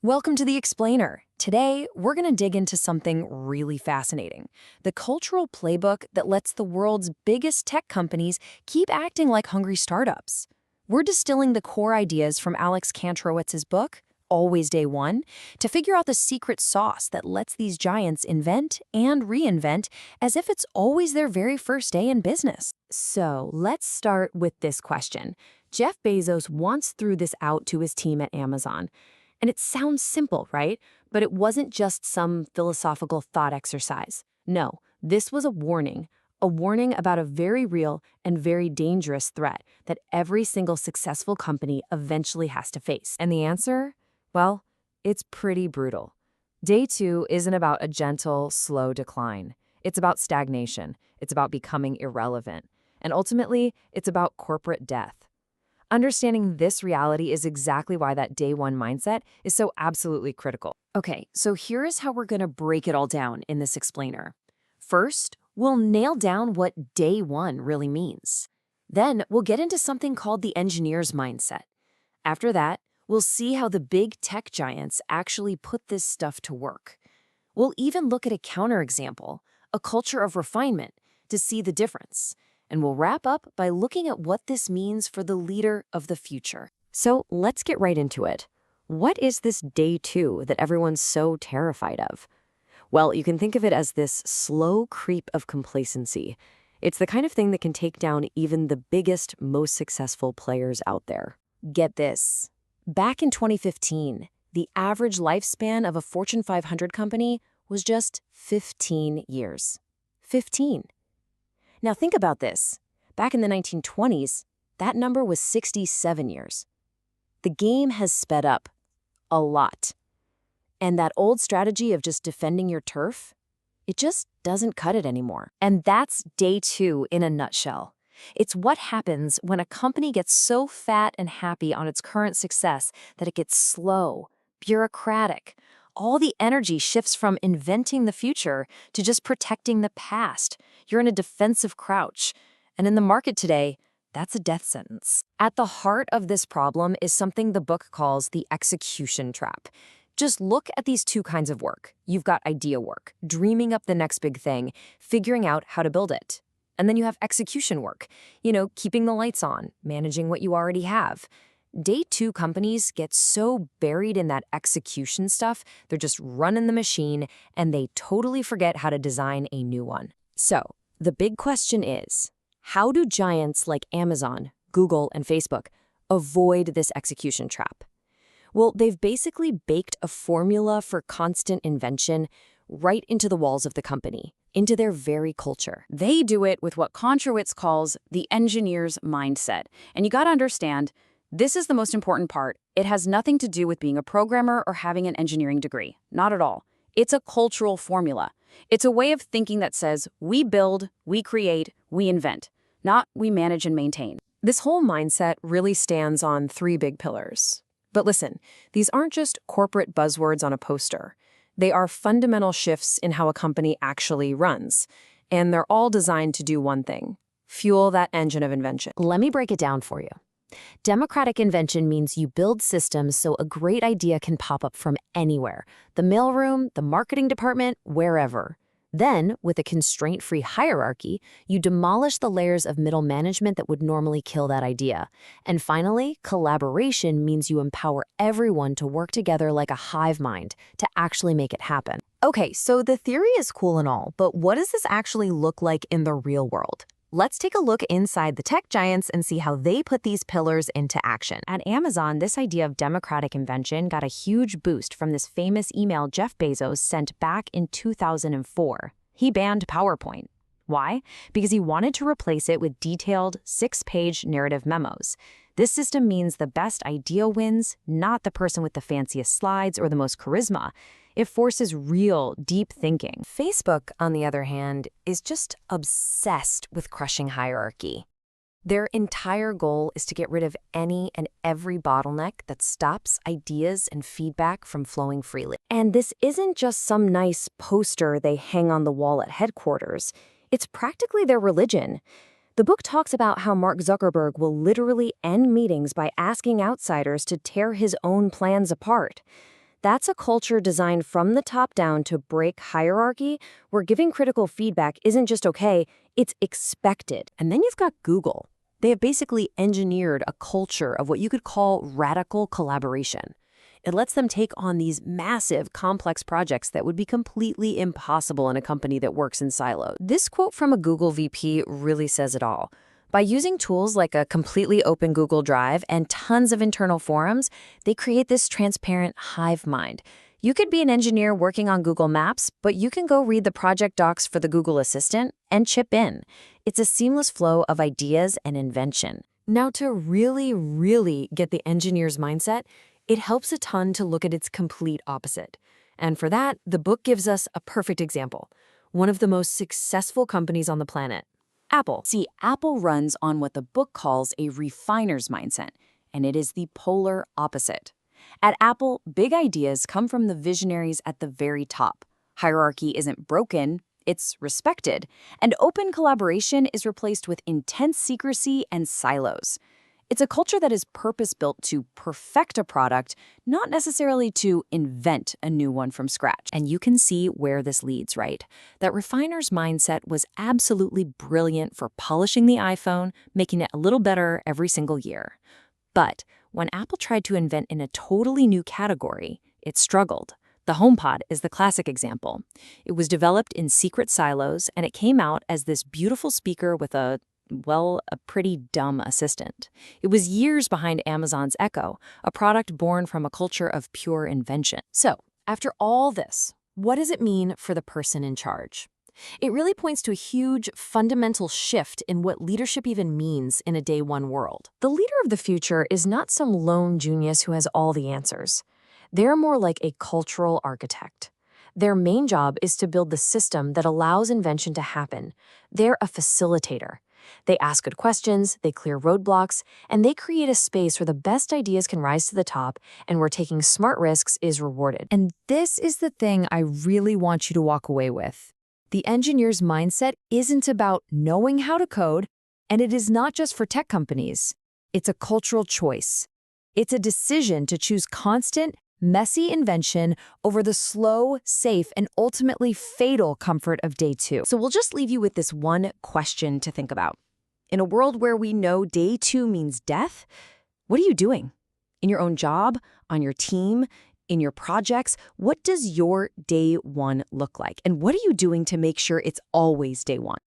Welcome to The Explainer. Today, we're going to dig into something really fascinating, the cultural playbook that lets the world's biggest tech companies keep acting like hungry startups. We're distilling the core ideas from Alex Kantrowitz's book, Always Day One, to figure out the secret sauce that lets these giants invent and reinvent as if it's always their very first day in business. So let's start with this question. Jeff Bezos once threw this out to his team at Amazon. And it sounds simple, right? But it wasn't just some philosophical thought exercise. No, this was a warning about a very real and very dangerous threat that every single successful company eventually has to face. And the answer? Well, it's pretty brutal. Day two isn't about a gentle, slow decline. It's about stagnation. It's about becoming irrelevant. And ultimately, it's about corporate death. Understanding this reality is exactly why that day one mindset is so absolutely critical. Okay, so here is how we're going to break it all down in this explainer. First, we'll nail down what day one really means. Then we'll get into something called the engineer's mindset. After that, we'll see how the big tech giants actually put this stuff to work. We'll even look at a counterexample, a culture of refinement, to see the difference. And we'll wrap up by looking at what this means for the leader of the future. So let's get right into it. What is this day two that everyone's so terrified of? Well, you can think of it as this slow creep of complacency. It's the kind of thing that can take down even the biggest, most successful players out there. Get this. Back in 2015, the average lifespan of a Fortune 500 company was just 15 years. 15. Now think about this. Back in the 1920s, that number was 67 years. The game has sped up a lot. And that old strategy of just defending your turf, it just doesn't cut it anymore. And that's day two in a nutshell. It's what happens when a company gets so fat and happy on its current success that it gets slow, bureaucratic. All the energy shifts from inventing the future to just protecting the past. You're in a defensive crouch. And in the market today, that's a death sentence. At the heart of this problem is something the book calls the execution trap. Just look at these two kinds of work. You've got idea work, dreaming up the next big thing, figuring out how to build it. And then you have execution work, keeping the lights on, managing what you already have. Day two companies get so buried in that execution stuff, they're just running the machine and they totally forget how to design a new one. So, the big question is, how do giants like Amazon, Google, and Facebook avoid this execution trap? Well, they've basically baked a formula for constant invention right into the walls of the company, into their very culture. They do it with what Kantrowitz calls the engineer's mindset. And you got to understand, this is the most important part. It has nothing to do with being a programmer or having an engineering degree. Not at all. It's a cultural formula. It's a way of thinking that says, we build, we create, we invent, not we manage and maintain. This whole mindset really stands on three big pillars. But listen, these aren't just corporate buzzwords on a poster. They are fundamental shifts in how a company actually runs. And they're all designed to do one thing: fuel that engine of invention. Let me break it down for you. Democratic invention means you build systems so a great idea can pop up from anywhere, the mailroom, the marketing department, wherever. Then, with a constraint-free hierarchy, you demolish the layers of middle management that would normally kill that idea. And finally, collaboration means you empower everyone to work together like a hive mind to actually make it happen. Okay, so the theory is cool and all, but what does this actually look like in the real world? Let's take a look inside the tech giants and see how they put these pillars into action. At Amazon, this idea of democratic invention got a huge boost from this famous email Jeff Bezos sent back in 2004. He banned PowerPoint. Why? Because he wanted to replace it with detailed, 6-page narrative memos. This system means the best idea wins, not the person with the fanciest slides or the most charisma. It forces real, deep thinking. Facebook, on the other hand, is just obsessed with crushing hierarchy. Their entire goal is to get rid of any and every bottleneck that stops ideas and feedback from flowing freely. And this isn't just some nice poster they hang on the wall at headquarters. It's practically their religion. The book talks about how Mark Zuckerberg will literally end meetings by asking outsiders to tear his own plans apart. That's a culture designed from the top down to break hierarchy, where giving critical feedback isn't just okay, it's expected. And then you've got Google. They have basically engineered a culture of what you could call radical collaboration. It lets them take on these massive, complex projects that would be completely impossible in a company that works in silos. This quote from a Google VP really says it all. By using tools like a completely open Google Drive and tons of internal forums, they create this transparent hive mind. You could be an engineer working on Google Maps, but you can go read the project docs for the Google Assistant and chip in. It's a seamless flow of ideas and invention. Now, to really get the engineer's mindset, it helps a ton to look at its complete opposite. And for that, the book gives us a perfect example. One of the most successful companies on the planet, Apple. See, Apple runs on what the book calls a refiner's mindset, and it is the polar opposite. At Apple, big ideas come from the visionaries at the very top. Hierarchy isn't broken, it's respected, and open collaboration is replaced with intense secrecy and silos. It's a culture that is purpose-built to perfect a product, not necessarily to invent a new one from scratch. And you can see where this leads, right? That refiner's mindset was absolutely brilliant for polishing the iPhone, making it a little better every single year. But when Apple tried to invent in a totally new category, it struggled. The HomePod is the classic example. It was developed in secret silos, and it came out as this beautiful speaker with a pretty dumb assistant. It was years behind Amazon's Echo, a product born from a culture of pure invention. So, after all this, what does it mean for the person in charge? It really points to a huge, fundamental shift in what leadership even means in a day one world. The leader of the future is not some lone genius who has all the answers. They're more like a cultural architect. Their main job is to build the system that allows invention to happen. They're a facilitator. They ask good questions, they clear roadblocks, and they create a space where the best ideas can rise to the top and where taking smart risks is rewarded. And this is the thing I really want you to walk away with. The engineer's mindset isn't about knowing how to code, and it is not just for tech companies. It's a cultural choice. It's a decision to choose constant, messy invention over the slow, safe, and ultimately fatal comfort of day two. So we'll just leave you with this one question to think about. In a world where we know day two means death, what are you doing? In your own job, on your team, in your projects, what does your day one look like? And what are you doing to make sure it's always day one?